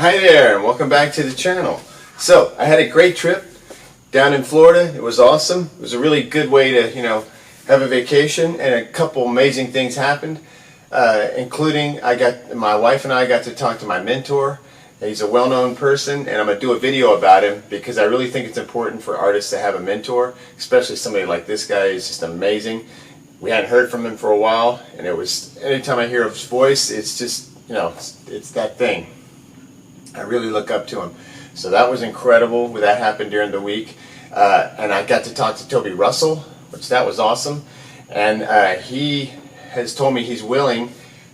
Hi there, and welcome back to the channel. So, I had a great trip down in Florida. It was awesome. It was a really good way to, have a vacation, and a couple amazing things happened, including my wife and I got to talk to my mentor. He's a well-known person, and I'm going to do a video about him because I really think it's important for artists to have a mentor, especially somebody like this guy. He's just amazing. We hadn't heard from him for a while, and it was, anytime I hear his voice, it's just, it's that thing. I really look up to him. So that was incredible. That happened during the week. And I got to talk to Toby Russell, which that was awesome. And he has told me he's willing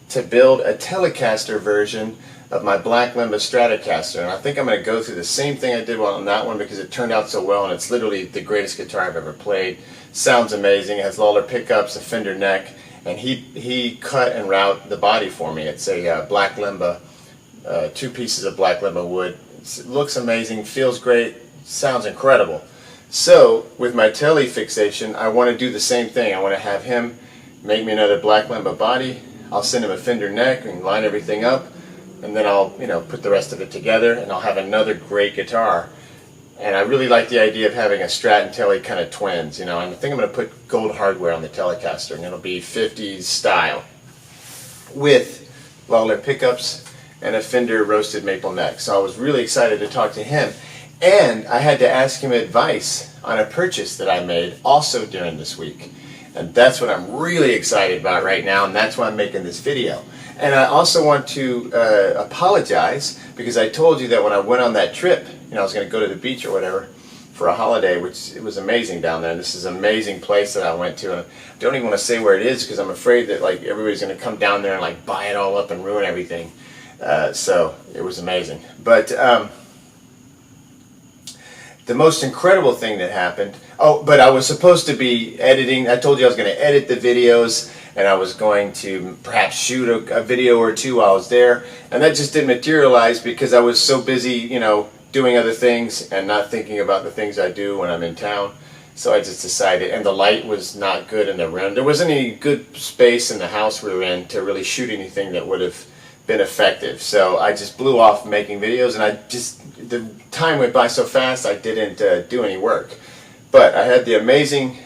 to build a Telecaster version of my Black Limba Stratocaster. And I think I'm going to go through the same thing I did on that one because it turned out so well, and it's literally the greatest guitar I've ever played. Sounds amazing. It has Lawler pickups, a fender neck, and he cut and wrought the body for me. It's a Black Limba, 2 pieces of Black Limba wood. It looks amazing, feels great, sounds incredible. So with my Tele fixation, I want to do the same thing. I want to have him make me another Black Limba body. I'll send him a fender neck and line everything up, and then I'll put the rest of it together, and I'll have another great guitar. And I really like the idea of having a Strat and Tele kind of twins, and I think I'm going to put gold hardware on the Telecaster, and it'll be 50s style with Lawler pickups and a Fender roasted maple neck. So I was really excited to talk to him, and I had to ask him advice on a purchase that I made also during this week. And that's what I'm really excited about right now, and that's why I'm making this video. And I also want to apologize because I told you that when I went on that trip, I was going to go to the beach or whatever for a holiday, which it was amazing down there. And this is an amazing place that I went to. And I don't even want to say where it is because I'm afraid that everybody's going to come down there and buy it all up and ruin everything. So it was amazing. But the most incredible thing that happened, but I was supposed to be editing. I told you I was going to edit the videos, and I was going to perhaps shoot a video or two while I was there, and that just didn't materialize because I was so busy, doing other things and not thinking about the things I do when I'm in town. So I just decided, and the light was not good in the room. There wasn't any good space in the house we were in to really shoot anything that would have been effective. So I just blew off making videos, and the time went by so fast I didn't do any work. But I had the amazing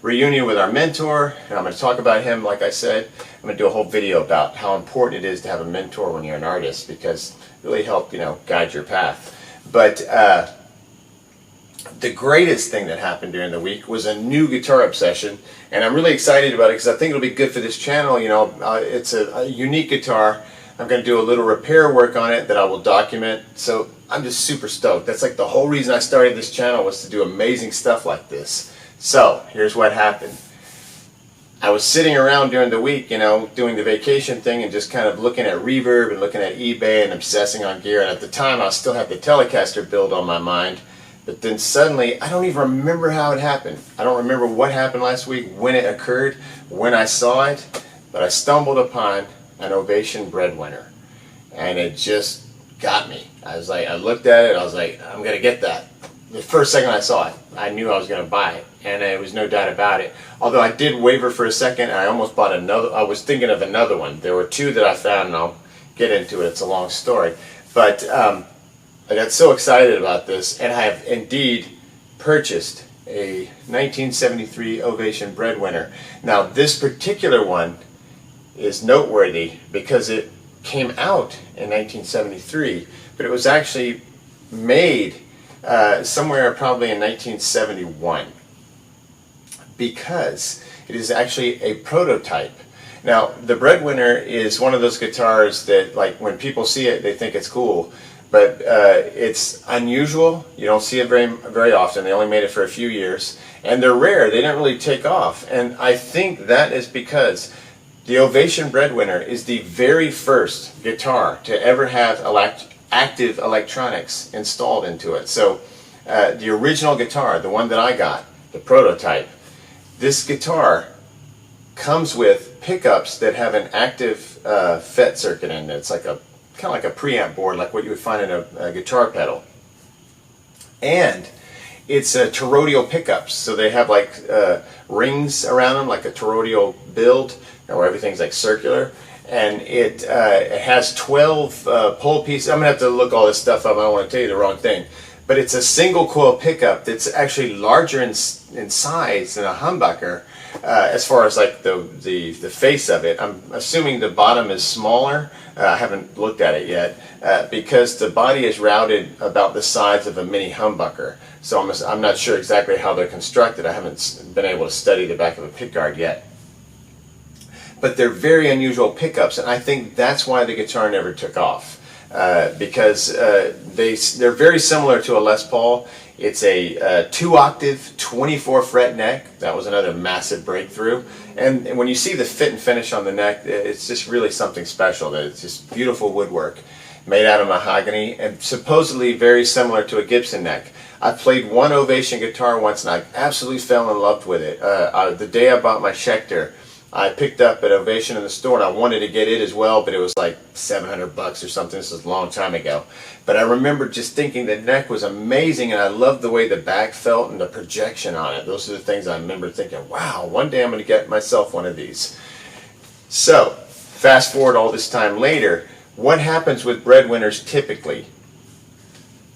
reunion with our mentor, and I'm going to talk about him. Like I said, I'm going to do a whole video about how important it is to have a mentor when you're an artist, because it really help guide your path. But the greatest thing that happened during the week was a new guitar obsession, and I'm really excited about it because I think it'll be good for this channel. It's a unique guitar. I'm going to do a little repair work on it that I will document, so I'm just super stoked. That's the whole reason I started this channel, was to do amazing stuff like this. So here's what happened. I was sitting around during the week, doing the vacation thing and just kind of looking at Reverb and looking at eBay and obsessing on gear. And at the time, I still had the Telecaster build on my mind. But then suddenly, I don't even remember how it happened. I don't remember what happened last week, when it occurred, when I saw it. But I stumbled upon an Ovation Breadwinner, and it just got me. I looked at it, I was like, I'm going to get that. The first second I saw it, I knew I was going to buy it, and there was no doubt about it. Although I did waver for a second, and I almost bought another. I was thinking of another one. There were 2 that I found, and I'll get into it. It's a long story. But I got so excited about this, and I have indeed purchased a 1973 Ovation Breadwinner. Now, this particular one is noteworthy because it came out in 1973, but it was actually made somewhere probably in 1971, because it is actually a prototype. Now, the Breadwinner is one of those guitars that, when people see it, they think it's cool, but it's unusual. You don't see it very often. They only made it for a few years, and they're rare. They didn't really take off, and I think that is because the Ovation Breadwinner is the very first guitar to ever have active electronics installed into it. So the original guitar, the one that I got, the prototype, this guitar comes with pickups that have an active FET circuit in it. It's kind of like a preamp board, like what you would find in a guitar pedal. And it's toroidal pickups, so they have rings around them, like a toroidal build, where everything's circular. and it has 12 pole pieces. I'm gonna have to look all this stuff up. I don't want to tell you the wrong thing, but it's a single coil pickup that's actually larger in size than a humbucker. As far as like the face of it, I'm assuming the bottom is smaller. I haven't looked at it yet because the body is routed about the size of a mini humbucker. So I'm not sure exactly how they're constructed. I haven't been able to study the back of a pickguard yet. But they're very unusual pickups, and I think that's why the guitar never took off. Because they're very similar to a Les Paul. It's a 2-octave, 24-fret neck. That was another massive breakthrough. And when you see the fit and finish on the neck, it's just really something special. It's just beautiful woodwork made out of mahogany and supposedly very similar to a Gibson neck. I played one Ovation guitar once and I absolutely fell in love with it. The day I bought my Schecter, I picked up at Ovation in the store and I wanted to get it as well, but it was like $700 or something. This was a long time ago. But I remember just thinking the neck was amazing and I loved the way the back felt and the projection on it. Those are the things I remember thinking, wow, one day I'm going to get myself one of these. So, fast forward all this time later, what happens with breadwinners typically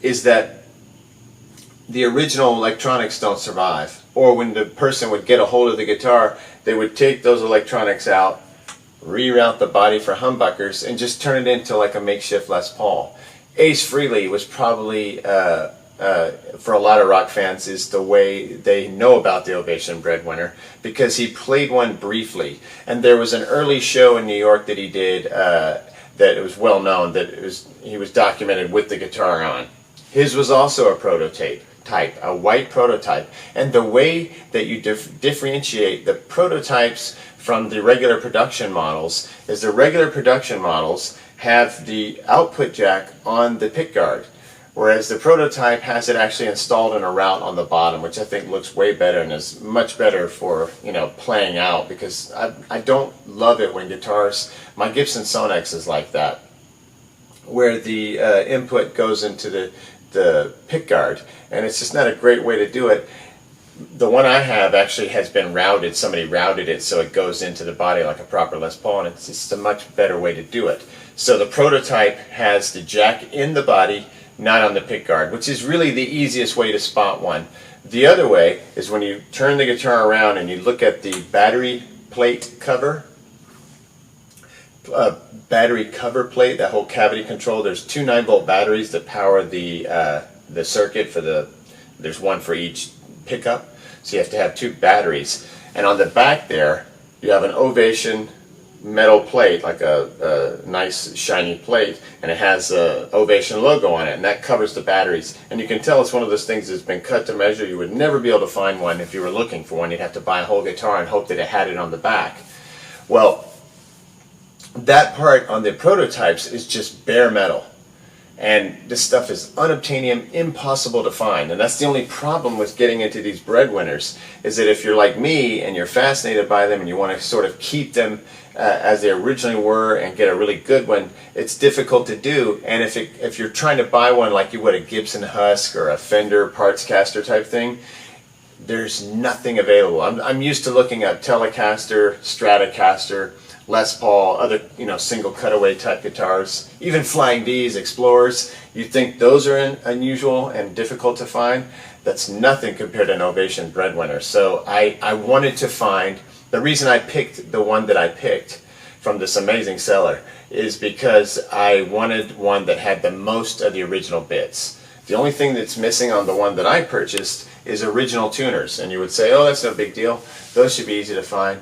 is that the original electronics don't survive. Or when the person would get a hold of the guitar, they would take those electronics out, reroute the body for humbuckers, and just turn it into like a makeshift Les Paul. Ace Frehley was probably, for a lot of rock fans, is the way they know about the Ovation Breadwinner, because he played one briefly. And there was an early show in New York that he did that it was well known, that he was documented with the guitar on. His was also a prototype. A white prototype, and the way that you differentiate the prototypes from the regular production models is the regular production models have the output jack on the pickguard, whereas the prototype has it actually installed in a route on the bottom, which I think looks way better and is much better for, you know, playing out, because I don't love it when guitars, my Gibson Sonex is like that, where the input goes into the pickguard, and it's just not a great way to do it. The one I have actually has been routed. Somebody routed it so it goes into the body like a proper Les Paul, and it's just a much better way to do it. So the prototype has the jack in the body, not on the pickguard, which is really the easiest way to spot one. The other way is when you turn the guitar around and you look at the battery plate cover, battery cover plate, that whole cavity control. There's two 9-volt batteries that power the circuit for there's one for each pickup, so you have to have two batteries. And on the back there, you have an Ovation metal plate, like a nice shiny plate, and it has a Ovation logo on it, and that covers the batteries. And you can tell it's one of those things that's been cut to measure. You would never be able to find one if you were looking for one. You'd have to buy a whole guitar and hope that it had it on the back. Well, that part on the prototypes is just bare metal, and this stuff is unobtainium, impossible to find. And that's the only problem with getting into these breadwinners, is that if you're like me and you're fascinated by them and you want to sort of keep them as they originally were and get a really good one, it's difficult to do. And if you're trying to buy one like you would a Gibson Husk or a Fender Parts Caster type thing, there's nothing available. I'm used to looking at Telecaster, Stratocaster, Les Paul, other, you know, single cutaway type guitars, even Flying D's, Explorers. You'd think those are unusual and difficult to find. That's nothing compared to an Ovation Breadwinner. So I wanted to find, the reason I picked the one that I picked from this amazing seller is because I wanted one that had the most of the original bits. The only thing that's missing on the one that I purchased is original tuners. And you would say, oh, that's no big deal. Those should be easy to find.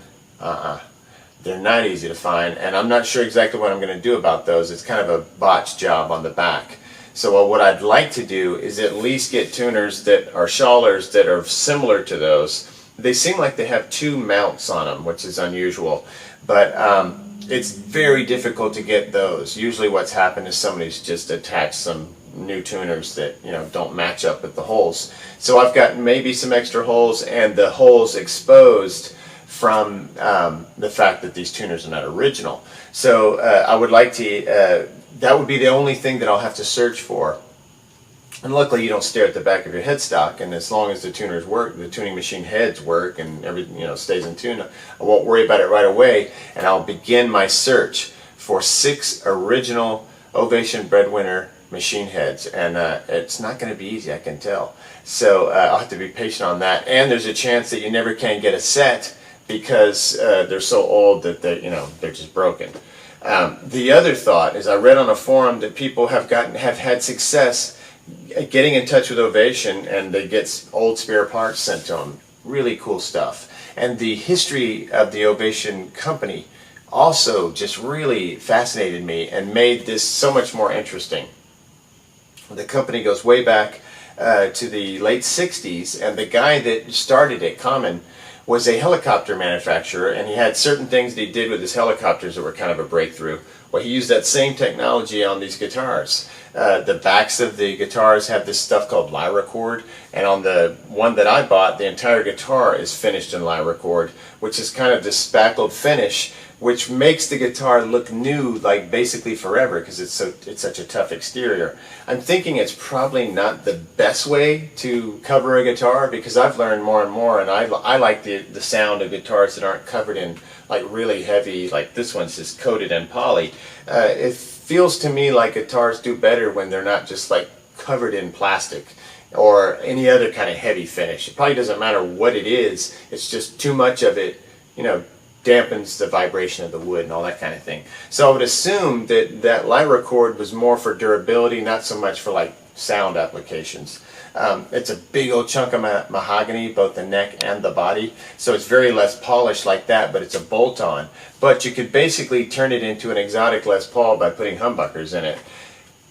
They're not easy to find, and I'm not sure exactly what I'm going to do about those. It's kind of a botch job on the back. So what I'd like to do is at least get tuners that are Schallers that are similar to those. They seem like they have two mounts on them, which is unusual, but it's very difficult to get those. Usually what's happened is somebody's just attached some new tuners that, you know, don't match up with the holes. So I've got maybe some extra holes, and the holes exposed from the fact that these tuners are not original. So I would like to, that would be the only thing that I'll have to search for. And luckily you don't stare at the back of your headstock, and as long as the tuners work, the tuning machine heads work, and everything, you know, stays in tune, I won't worry about it right away, and I'll begin my search. for 6 original Ovation Breadwinner machine heads, and it's not going to be easy, I can tell. So I'll have to be patient on that. And there's a chance that you never can get a set because they're so old that they're just broken. The other thought is, I read on a forum that people have had success getting in touch with Ovation, and they get old spare parts sent to them. Really cool stuff. And the history of the Ovation company also just really fascinated me and made this so much more interesting. The company goes way back to the late 60s, and the guy that started it, Common, was a helicopter manufacturer, and he had certain things that he did with his helicopters that were kind of a breakthrough. Well, he used that same technology on these guitars. The backs of the guitars have this stuff called lyra cord, and on the one that I bought, the entire guitar is finished in lyra cord, which is kind of this spackled finish, which makes the guitar look new, like basically forever, because it's such a tough exterior. I'm thinking it's probably not the best way to cover a guitar, because I've learned more and more, and I like the sound of guitars that aren't covered in like really heavy, like this one's just coated in poly. It feels to me like guitars do better when they're not just like covered in plastic or any other kind of heavy finish. It probably doesn't matter what it is, it's just too much of it, dampens the vibration of the wood and all that kind of thing. So I would assume that lyra cord was more for durability, not so much for like sound applications. It's a big old chunk of mahogany, both the neck and the body, so it's very less polished like that, but it's a bolt-on. But you could basically turn it into an exotic Les Paul by putting humbuckers in it.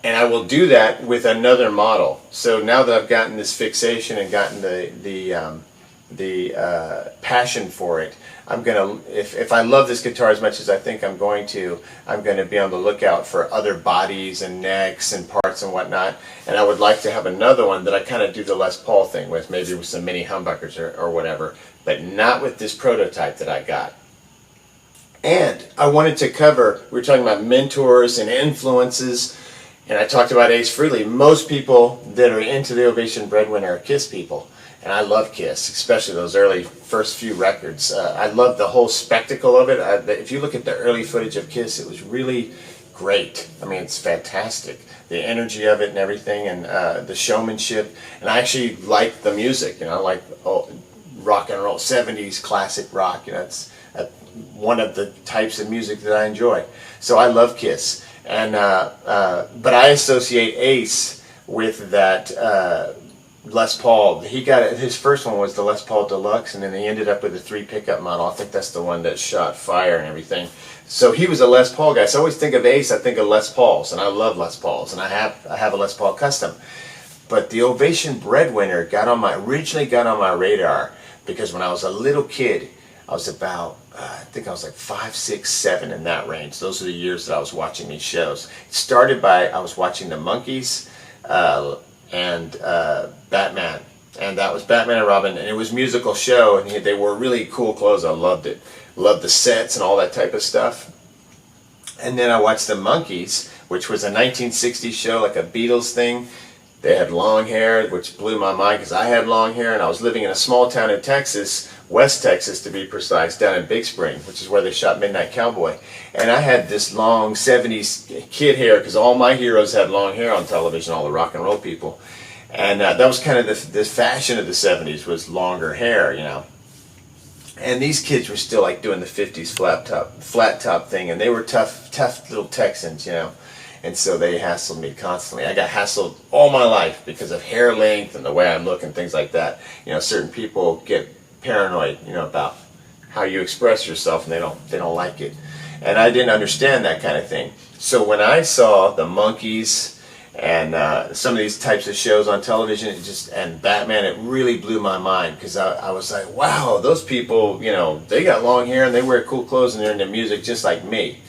And I will do that with another model. So now that I've gotten this fixation and gotten the passion for it, I'm gonna, if I love this guitar as much as I think I'm going to be on the lookout for other bodies and necks and parts and whatnot. And I would like to have another one that I kind of do the Les Paul thing with, maybe with some mini humbuckers or whatever, but not with this prototype that I got. And I wanted to cover, we were talking about mentors and influences, and I talked about Ace Frehley. Most people that are into the Ovation Breadwinner are Kiss people. And I love Kiss, especially those early first few records. I love the whole spectacle of it. If you look at the early footage of Kiss, it was really great. I mean, it's fantastic. The energy of it and everything, and the showmanship. And I actually like the music. I like rock and roll, 70s classic rock. It's one of the types of music that I enjoy. So I love Kiss. And but I associate Ace with that Les Paul. He got it. His first one was the Les Paul Deluxe, and then he ended up with a 3 pickup model. I think that's the one that shot fire and everything. So he was a Les Paul guy. So I always think of Ace, I think of Les Pauls, and I love Les Pauls, and I have a Les Paul Custom. But the Ovation Breadwinner originally got on my radar because when I was a little kid, I was about, I think I was like 5, 6, 7 in that range. Those are the years that I was watching these shows. It started by, I was watching the Monkees, and Batman, and that was Batman and Robin, and it was a musical show, and they wore really cool clothes. I loved it, loved the sets and all that type of stuff. And then I watched the Monkees, which was a 1960s show, like a Beatles thing. They had long hair, which blew my mind because I had long hair, and I was living in a small town in Texas, West Texas to be precise, down in Big Spring, which is where they shot Midnight Cowboy. And I had this long 70s kid hair because all my heroes had long hair on television, all the rock and roll people. And that was kind of the fashion of the 70s, was longer hair, And these kids were still like doing the 50s flat top thing, and they were tough little Texans, And so they hassled me constantly. I got hassled all my life because of hair length and the way I look and things like that. Certain people get paranoid, about how you express yourself, and they don't like it. And I didn't understand that kind of thing. So when I saw the Monkees and some of these types of shows on television, and Batman, it really blew my mind because I was like, wow, those people, they got long hair and they wear cool clothes and they're into music just like me.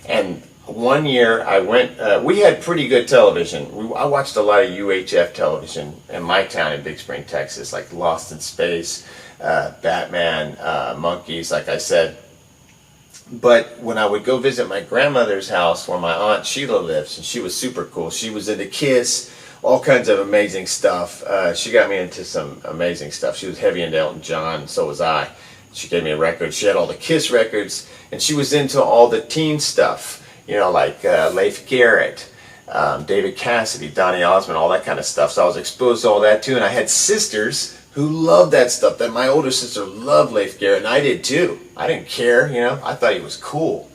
And one year I went, we had pretty good television. I watched a lot of UHF television in my town in Big Spring, Texas, like Lost in Space, Batman, Monkees, like I said. But when I would go visit my grandmother's house where my Aunt Sheila lives, and she was super cool. She was into Kiss, all kinds of amazing stuff. She got me into some amazing stuff. She was heavy into Elton John, and so was I. She gave me a record. She had all the Kiss records, and she was into all the teen stuff. you know, like Leif Garrett, David Cassidy, Donny Osmond, all that kind of stuff. So I was exposed to all that too, and I had sisters who loved that stuff. That my older sister loved Leif Garrett, and I did too. I didn't care, you know. I thought he was cool.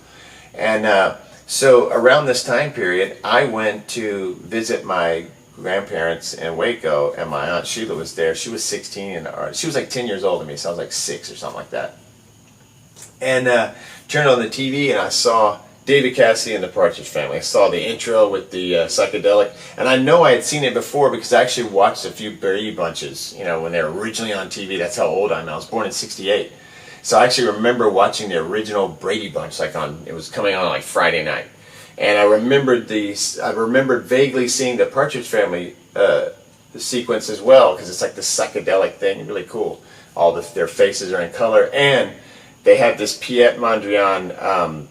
And so around this time period, I went to visit my grandparents in Waco, and my aunt Sheila was there. She was 16, or she was like 10 years older than me, so I was like 6 or something like that. And turned on the TV, and I saw David Cassidy and the Partridge Family. I saw the intro with the psychedelic, and I know I had seen it before because I actually watched a few Brady Bunches, you know, when they were originally on TV. That's how old I am. I was born in '68. So I actually remember watching the original Brady Bunch, like it was coming on like Friday night. And I remembered vaguely seeing the Partridge Family the sequence as well, because it's like the psychedelic thing, really cool. Their faces are in color, and they have this Piet Mondrian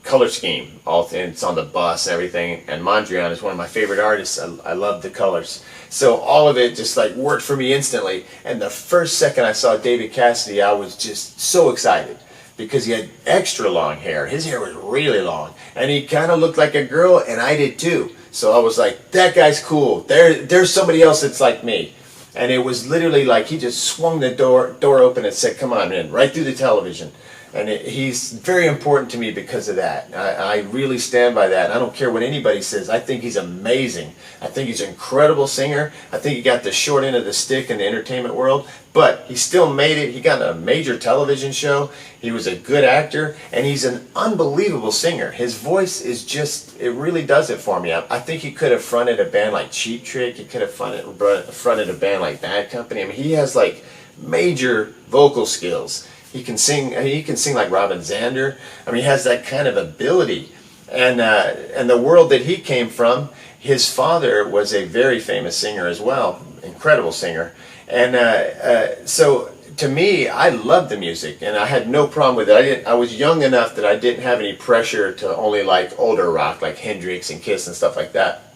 color scheme. It's on the bus and everything, and Mondrian is one of my favorite artists. I love the colors. So all of it just like worked for me instantly. And the first second I saw David Cassidy, I was just so excited because he had extra long hair. His hair was really long, and he kind of looked like a girl, and I did too. So I was like, that guy's cool. There's somebody else that's like me. And it was literally like he just swung the door open and said, come on in, right through the television. And he's very important to me because of that. I really stand by that. I don't care what anybody says. I think he's amazing. I think he's an incredible singer. I think he got the short end of the stick in the entertainment world, but he still made it. He got a major television show. He was a good actor, and he's an unbelievable singer. His voice is just, it really does it for me. I think he could have fronted a band like Cheap Trick. He could have fronted a band like Bad Company. I mean, he has like major vocal skills. He can sing like Robin Zander. I mean, he has that kind of ability. And the world that he came from, his father was a very famous singer as well, incredible singer. And so to me, I loved the music, and I had no problem with it. I was young enough that I didn't have any pressure to only like older rock, like Hendrix and Kiss and stuff like that.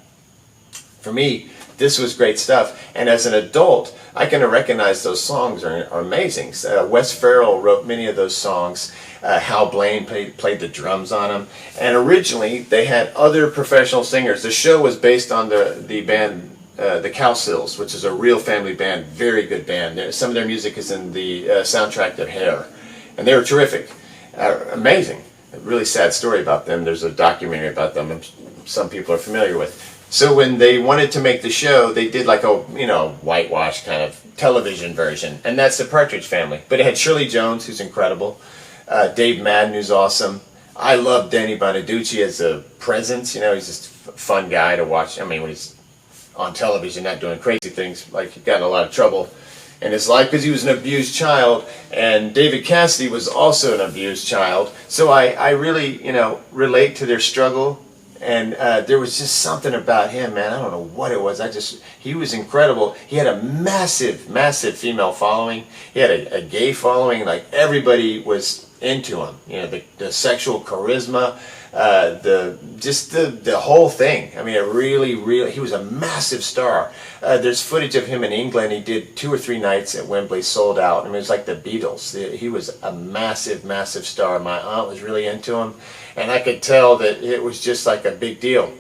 For me, this was great stuff. And as an adult, I can recognize those songs are amazing. Wes Farrell wrote many of those songs. Hal Blaine played the drums on them. And originally, they had other professional singers. The show was based on the band, the Cowsills, which is a real family band, very good band. Some of their music is in the soundtrack to Hair. And they were terrific, amazing. A really sad story about them. There's a documentary about them some people are familiar with. So when they wanted to make the show, they did like a, you know, whitewash kind of television version. And that's the Partridge Family. But it had Shirley Jones, who's incredible. Dave Madden, who's awesome. I love Danny Bonaducci as a presence. You know, he's just a fun guy to watch. I mean, when he's on television, not doing crazy things, like he got in a lot of trouble in his life because he was an abused child. And David Cassidy was also an abused child. So I really, you know, relate to their struggle. And there was just something about him, man. I don't know what it was. He was incredible. He had a massive, massive female following. He had a gay following. Like everybody was into him. You know, the sexual charisma, the whole thing. I mean, it really, he was a massive star. There's footage of him in England. He did 2 or 3 nights at Wembley, sold out. I mean, it was like the Beatles. He was a massive, massive star. My aunt was really into him. And I could tell that it was just like a big deal.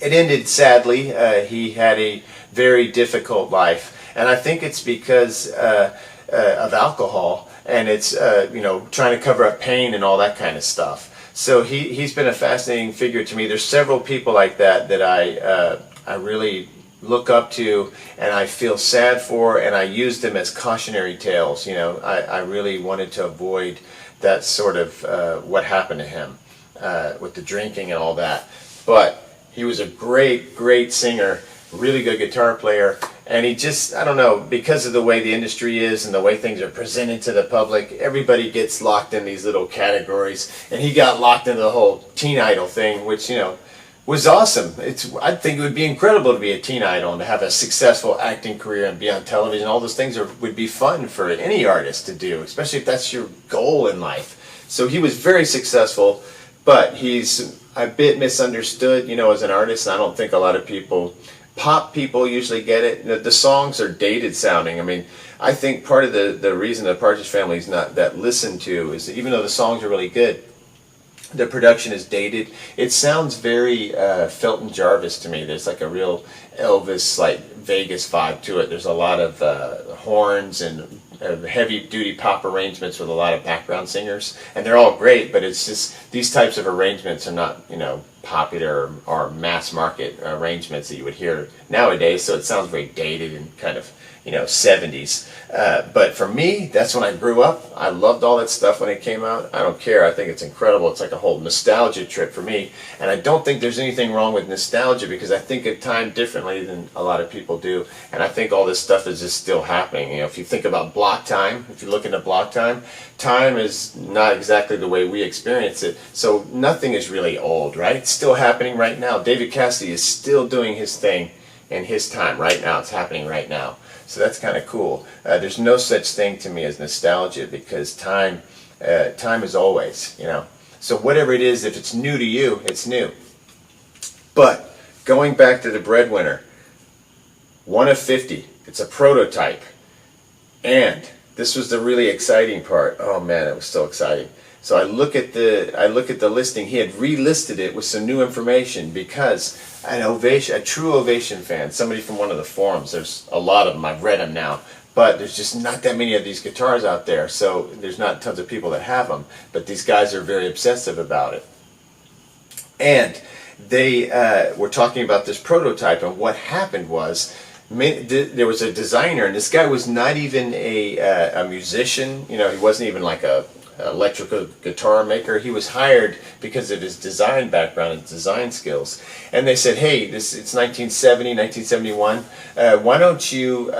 It ended sadly. He had a very difficult life. And I think it's because of alcohol. And it's, you know, trying to cover up pain and all that kind of stuff. So he's been a fascinating figure to me. There's several people like that I really look up to, and I feel sad for, and I use them as cautionary tales. You know, I really wanted to avoid that sort of what happened to him with the drinking and all that. But he was a great, great singer, really good guitar player, and he just, I don't know, because of the way the industry is and the way things are presented to the public, everybody gets locked in these little categories, and he got locked into the whole teen idol thing, which, you know, was awesome. I think it would be incredible to be a teen idol and to have a successful acting career and be on television. All those things would be fun for any artist to do, especially if that's your goal in life. So he was very successful, but he's a bit misunderstood, you know, as an artist. And I don't think a lot of pop people usually get it. The songs are dated sounding. I mean, I think part of the reason the Partridge Family is not that listened to is that even though the songs are really good, The production is dated. It sounds very Felton Jarvis to me. There's like a real Elvis, like Vegas vibe to it. There's a lot of horns and heavy-duty pop arrangements with a lot of background singers, and they're all great. But it's just these types of arrangements are not, popular or mass market arrangements that you would hear nowadays. So it sounds very dated and kind of 70s. But for me, that's when I grew up. I loved all that stuff when it came out. I don't care. I think it's incredible. It's like a whole nostalgia trip for me. And I don't think there's anything wrong with nostalgia, because I think of time differently than a lot of people do. And I think all this stuff is just still happening. If you think about block time, if you look into block time, time is not exactly the way we experience it. So nothing is really old, right? It's still happening right now. David Cassidy is still doing his thing in his time right now. It's happening right now. So that's kind of cool. There's no such thing to me as nostalgia, because time is always, So whatever it is, if it's new to you, it's new. But going back to the Breadwinner, 1 of 50. It's a prototype. And this was the really exciting part. Oh man, it was so exciting. So I look at the listing. He had relisted it with some new information, because a true Ovation fan, somebody from one of the forums, there's a lot of them, I've read them now, but there's just not that many of these guitars out there, so there's not tons of people that have them, but these guys are very obsessive about it. And they were talking about this prototype, and what happened was, there was a designer, and this guy was not even a musician. He wasn't even like a electrical guitar maker. He was hired because of his design background and design skills. And they said, hey, it's 1970, 1971. Why don't you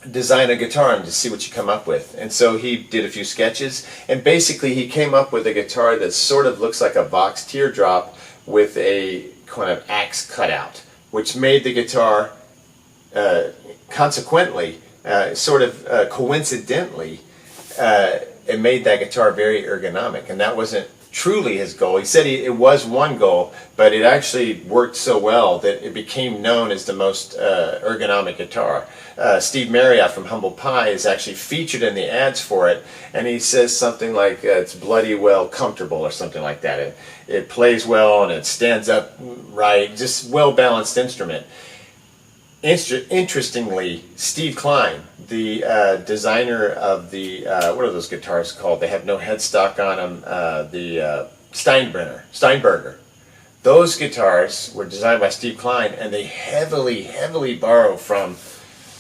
design a guitar and just see what you come up with? And so he did a few sketches, and basically he came up with a guitar that sort of looks like a Vox teardrop with a kind of axe cutout, which made the guitar consequently, coincidentally, it made that guitar very ergonomic. And that wasn't truly his goal. He said it was one goal, but it actually worked so well that it became known as the most ergonomic guitar. Steve Marriott from Humble Pie is actually featured in the ads for it, and he says something like it's bloody well comfortable or something like that. It plays well and it stands up right, just well-balanced instrument. Interestingly, Steve Klein, the designer of the, what are those guitars called? They have no headstock on them, the Steinberger. Those guitars were designed by Steve Klein, and they heavily, heavily borrow from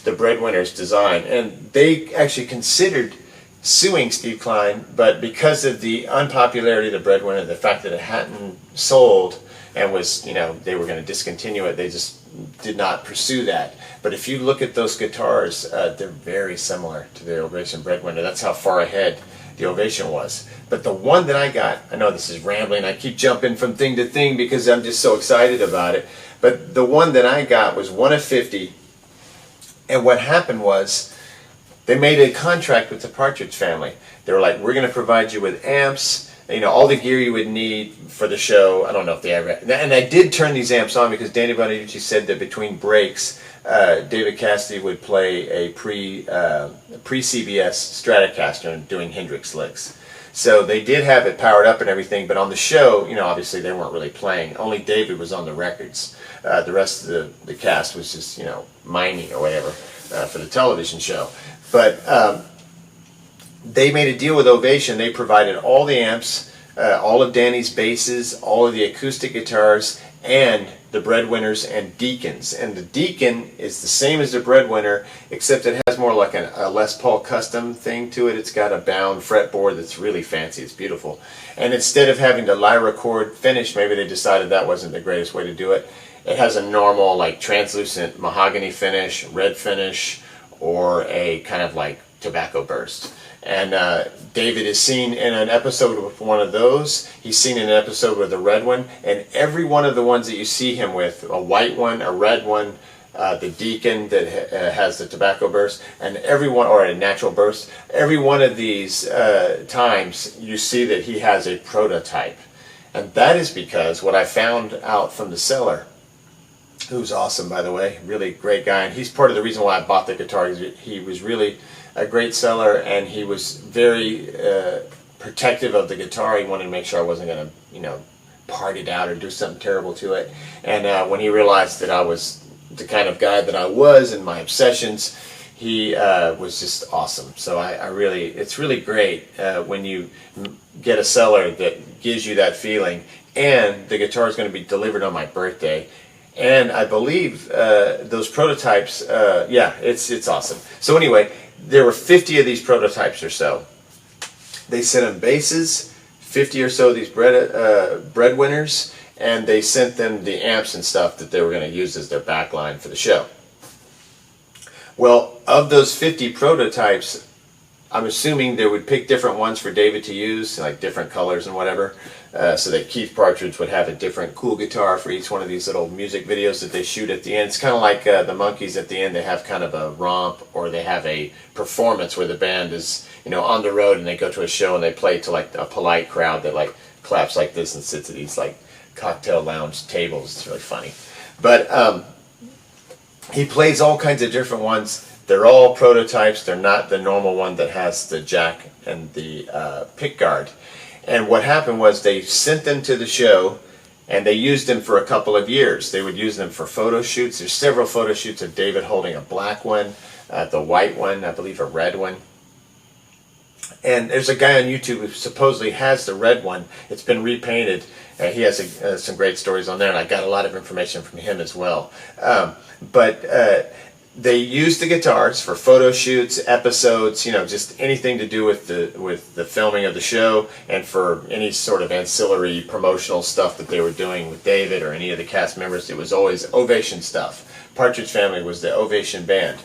the Breadwinner's design. And they actually considered suing Steve Klein, but because of the unpopularity of the Breadwinner, the fact that it hadn't sold and was, they were going to discontinue it, they just did not pursue that. But if you look at those guitars, they're very similar to the Ovation Breadwinner. That's how far ahead the Ovation was. But the one that I got, I know this is rambling, I keep jumping from thing to thing because I'm just so excited about it, but the one that I got was 1 of 50, and what happened was they made a contract with the Partridge Family. They were like, we're going to provide you with amps, all the gear you would need for the show. I don't know if they ever, and I did turn these amps on because Danny Bonaducci said that between breaks, David Cassidy would play a pre-CBS Stratocaster and doing Hendrix licks. So they did have it powered up and everything, but on the show, obviously they weren't really playing. Only David was on the records. The rest of the cast was just, miming or whatever for the television show. But they made a deal with Ovation. They provided all the amps, all of Danny's basses, all of the acoustic guitars, and the Breadwinners and Deacons. And the Deacon is the same as the Breadwinner, except it has more like a Les Paul custom thing to it. It's got a bound fretboard that's really fancy. It's beautiful. And instead of having the lyra cord finish, maybe they decided that wasn't the greatest way to do it. It has a normal, like, translucent mahogany finish, red finish, or a kind of like tobacco burst. And David is seen in an episode with one of those. He's seen in an episode with a red one. And every one of the ones that you see him with, a white one, a red one, the Deacon that has the tobacco burst, and every one, or a natural burst, every one of these times you see that he has a prototype. And that is because what I found out from the seller, who's awesome, by the way, really great guy, and he's part of the reason why I bought the guitar. He was really a great seller, and he was very protective of the guitar. He wanted to make sure I wasn't going to, you know, part it out or do something terrible to it. And when he realized that I was the kind of guy that I was and my obsessions, he was just awesome. So I really, it's really great when you get a seller that gives you that feeling. And the guitar is going to be delivered on my birthday. And I believe those prototypes, yeah, it's awesome. So anyway, there were 50 of these prototypes or so. They sent them basses, 50 or so of these breadwinners, and they sent them the amps and stuff that they were going to use as their backline for the show. Well, of those 50 prototypes, I'm assuming they would pick different ones for David to use, like different colors and whatever, so that Keith Partridge would have a different cool guitar for each one of these little music videos that they shoot at the end. It's kind of like the Monkees at the end. They have kind of a romp, or they have a performance where the band is, you know, on the road and they go to a show and they play to like a polite crowd that like claps like this and sits at these like cocktail lounge tables. It's really funny. But he plays all kinds of different ones. They're all prototypes. They're not the normal one that has the jack and the pickguard. And what happened was they sent them to the show, and they used them for a couple of years. They would use them for photo shoots. There's several photo shoots of David holding a black one, the white one, I believe a red one. And there's a guy on YouTube who supposedly has the red one. It's been repainted. He has some great stories on there, and I got a lot of information from him as well. They used the guitars for photo shoots, episodes, you know, just anything to do with the filming of the show, and for any sort of ancillary promotional stuff that they were doing with David or any of the cast members. It was always Ovation stuff. Partridge Family was the Ovation band.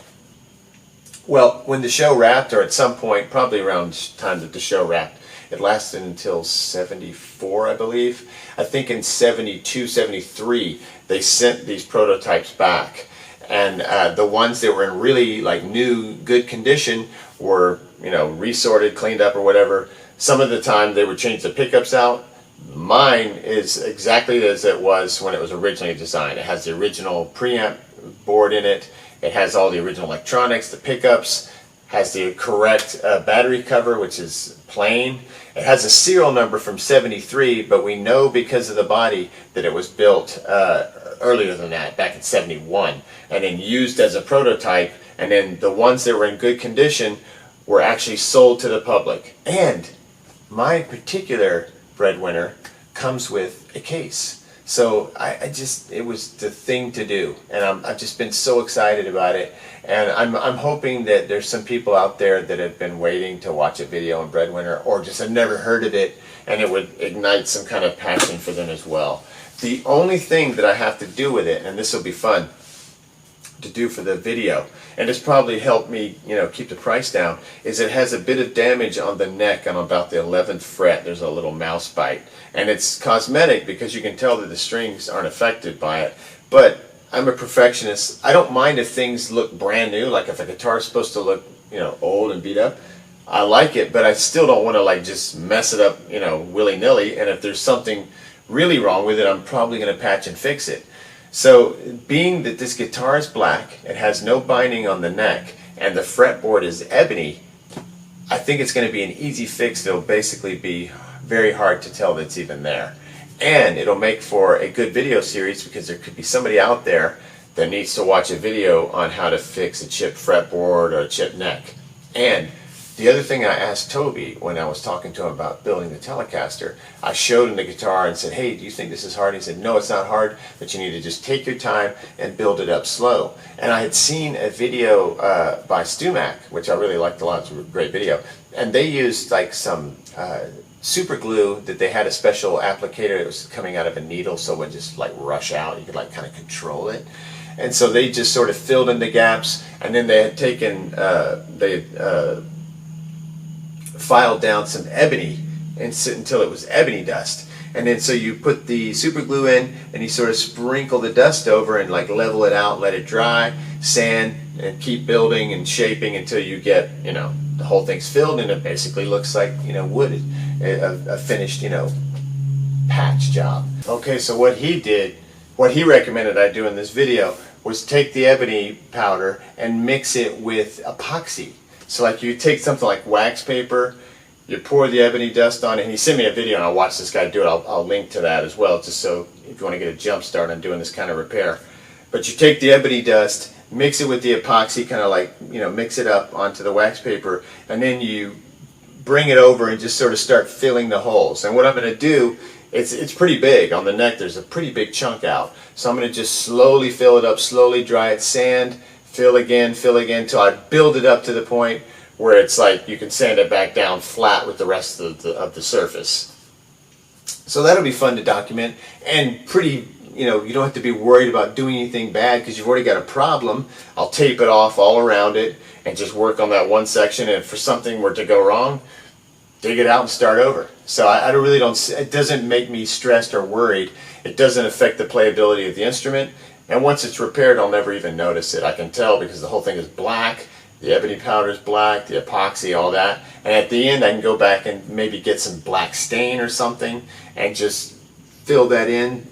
Well, when the show wrapped, or at some point, probably around the time that the show wrapped, it lasted until 74, I believe. I think in 72, 73, they sent these prototypes back. And the ones that were in really like new, good condition were, you know, resorted, cleaned up or whatever. Some of the time they would change the pickups out. Mine is exactly as it was when it was originally designed. It has the original preamp board in it. It has all the original electronics, the pickups, has the correct battery cover, which is plain. It has a serial number from 73, but we know because of the body that it was built earlier than that, back in 71, and then used as a prototype, and then the ones that were in good condition were actually sold to the public. And my particular breadwinner comes with a case. So it was the thing to do, and I've just been so excited about it. And I'm hoping that there's some people out there that have been waiting to watch a video on Breadwinner, or just have never heard of it, and it would ignite some kind of passion for them as well. The only thing that I have to do with it, and this will be fun to do for the video, and it's probably helped me, you know, keep the price down, is it has a bit of damage on the neck on about the 11th fret. There's a little mouse bite, and it's cosmetic because you can tell that the strings aren't affected by it. But I'm a perfectionist. I don't mind if things look brand new, like if a guitar is supposed to look, you know, old and beat up. I like it, but I still don't want to like just mess it up, you know, willy-nilly. And if there's something really wrong with it, I'm probably going to patch and fix it. So being that this guitar is black, it has no binding on the neck, and the fretboard is ebony, I think it's going to be an easy fix. It'll basically be very hard to tell that it's even there. And it'll make for a good video series, because there could be somebody out there that needs to watch a video on how to fix a chipped fretboard or a chipped neck. And the other thing I asked Toby when I was talking to him about building the Telecaster, I showed him the guitar and said, hey, do you think this is hard? He said, no, it's not hard, but you need to just take your time and build it up slow. And I had seen a video by Stumac, which I really liked a lot. It's a great video. And they used like some super glue that they had a special applicator that was coming out of a needle, so it would just like rush out. You could like kind of control it. And so they just sort of filled in the gaps, and then they had taken, filed down some ebony and sit until it was ebony dust. And then so you put the super glue in, and you sort of sprinkle the dust over and like level it out, let it dry, sand, and keep building and shaping until you get, you know, the whole thing's filled, and it basically looks like, you know, wood, a finished, you know, patch job. Okay, so what he recommended I do in this video was take the ebony powder and mix it with epoxy. So like you take something like wax paper, You pour the ebony dust on it, and he sent me a video, and I'll watch this guy do it. I'll link to that as well, just so if you want to get a jump start on doing this kind of repair. But you take the ebony dust, mix it with the epoxy, kind of like, mix it up onto the wax paper, and then you bring it over and just sort of start filling the holes. And what I'm going to do, it's pretty big on the neck. There's a pretty big chunk out. So I'm going to just slowly fill it up, slowly dry it, sand, fill again, till I build it up to the point where it's like you can sand it back down flat with the rest of the surface. So that'll be fun to document, and pretty, you don't have to be worried about doing anything bad because you've already got a problem. I'll tape it off all around it and just work on that one section, and if for something were to go wrong, dig it out and start over. So I really don't, it doesn't make me stressed or worried. It doesn't affect the playability of the instrument, and once it's repaired, I'll never even notice it. I can tell because the whole thing is black. The ebony powder is black, the epoxy, all that. And at the end, I can go back and maybe get some black stain or something and just fill that in,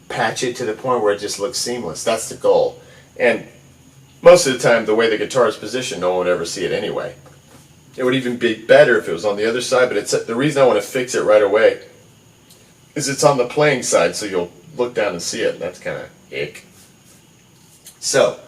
patch it to the point where it just looks seamless. That's the goal. And most of the time, the way the guitar is positioned, no one would ever see it anyway. It would even be better if it was on the other side, but the reason I want to fix it right away is it's on the playing side, so you'll look down and see it. That's kind of ick. So,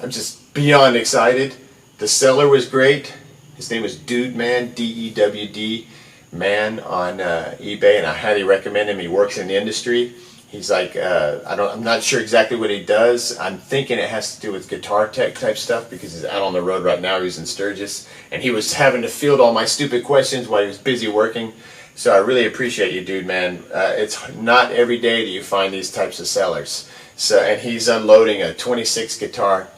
I'm just beyond excited. The seller was great. His name was Dude Man, D-E-W-D, Man, on eBay, and I highly recommend him. He works in the industry. He's like, I'm not sure exactly what he does. I'm thinking it has to do with guitar tech type stuff because he's out on the road right now. He's in Sturgis, and he was having to field all my stupid questions while he was busy working. So I really appreciate you, Dude Man. It's not every day that you find these types of sellers. So, and he's unloading a 26 guitar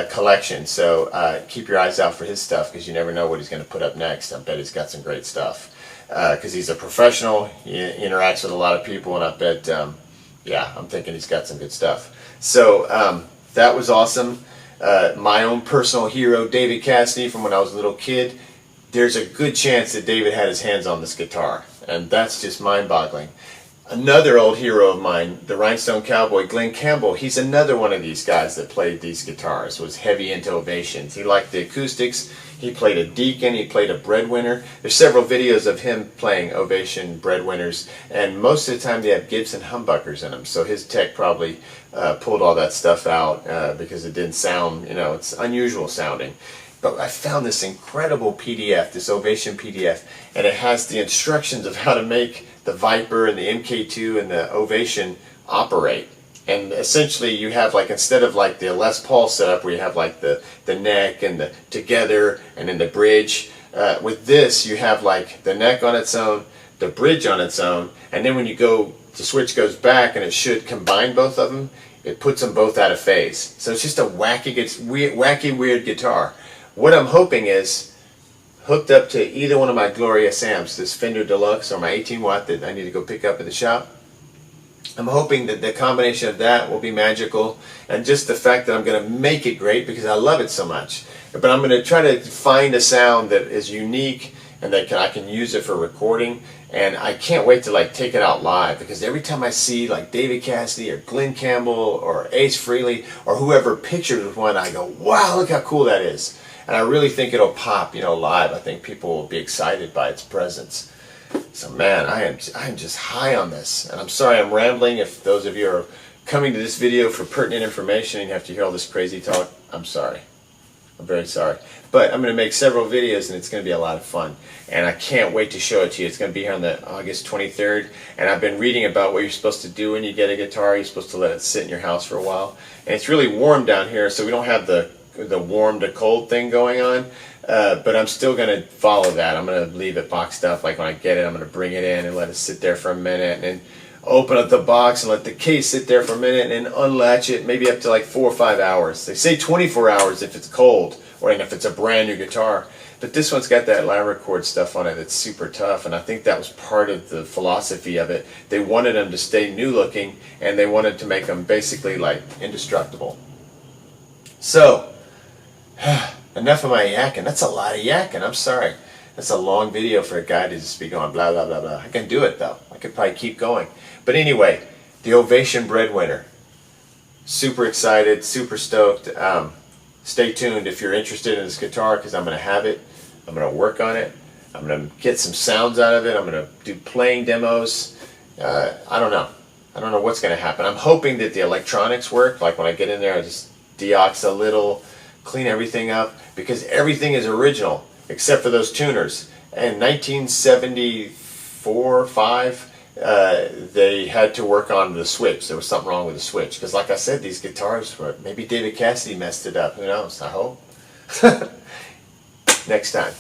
collection, so keep your eyes out for his stuff because you never know what he's going to put up next. I bet he's got some great stuff because he's a professional. He interacts with a lot of people, and I bet, I'm thinking he's got some good stuff. So that was awesome. My own personal hero, David Cassidy, from when I was a little kid. There's a good chance that David had his hands on this guitar, and that's just mind-boggling. Another old hero of mine, the Rhinestone Cowboy, Glenn Campbell, he's another one of these guys that played these guitars, was heavy into Ovations. He liked the acoustics. He played a Deacon. He played a Breadwinner. There's several videos of him playing Ovation Breadwinners, and most of the time they have Gibson humbuckers in them, so his tech probably pulled all that stuff out because it didn't sound, it's unusual sounding. But I found this incredible PDF, this Ovation PDF, and it has the instructions of how to make the Viper and the MK2 and the Ovation operate. And essentially you have, like, instead of like the Les Paul setup where you have like the neck and the together and then the bridge, with this you have like the neck on its own, the bridge on its own, and then when you go, the switch goes back and it should combine both of them. It puts them both out of phase. So it's just a wacky, weird guitar. What I'm hoping is, hooked up to either one of my Glorious amps, this Fender Deluxe or my 18 watt that I need to go pick up at the shop, I'm hoping that the combination of that will be magical, and just the fact that I'm going to make it great because I love it so much. But I'm going to try to find a sound that is unique and that I can use it for recording. And I can't wait to like take it out live because every time I see like David Cassidy or Glenn Campbell or Ace Frehley or whoever pictured with one, I go, wow, look how cool that is. And I really think it'll pop, live. I think people will be excited by its presence. So man, I am just high on this. And I'm sorry I'm rambling. If those of you are coming to this video for pertinent information and you have to hear all this crazy talk, I'm sorry. I'm very sorry. But I'm going to make several videos and it's going to be a lot of fun. And I can't wait to show it to you. It's going to be here on the August 23rd. And I've been reading about what you're supposed to do when you get a guitar. You're supposed to let it sit in your house for a while. And it's really warm down here, so we don't have the warm to cold thing going on. But I'm still going to follow that. I'm going to leave it boxed up. Like when I get it, I'm going to bring it in and let it sit there for a minute. And then open up the box and let the case sit there for a minute and then unlatch it, maybe up to like 4 or 5 hours. They say 24 hours if it's cold or if it's a brand new guitar. But this one's got that Lammercord stuff on it that's super tough, and I think that was part of the philosophy of it. They wanted them to stay new looking, and they wanted to make them basically like indestructible. So, enough of my yakking. That's a lot of yakking. I'm sorry. That's a long video for a guy to just be going blah, blah, blah, blah. I can do it, though. I could probably keep going. But anyway, the Ovation Breadwinner. Super excited, super stoked. Stay tuned if you're interested in this guitar because I'm going to have it. I'm going to work on it. I'm going to get some sounds out of it. I'm going to do playing demos. I don't know. I don't know what's going to happen. I'm hoping that the electronics work. Like when I get in there, I just deox a little, clean everything up, because everything is original except for those tuners. In 1974, 5, they had to work on the switch. There was something wrong with the switch. Because like I said, these guitars, maybe David Cassidy messed it up. Who knows? I hope. Next time.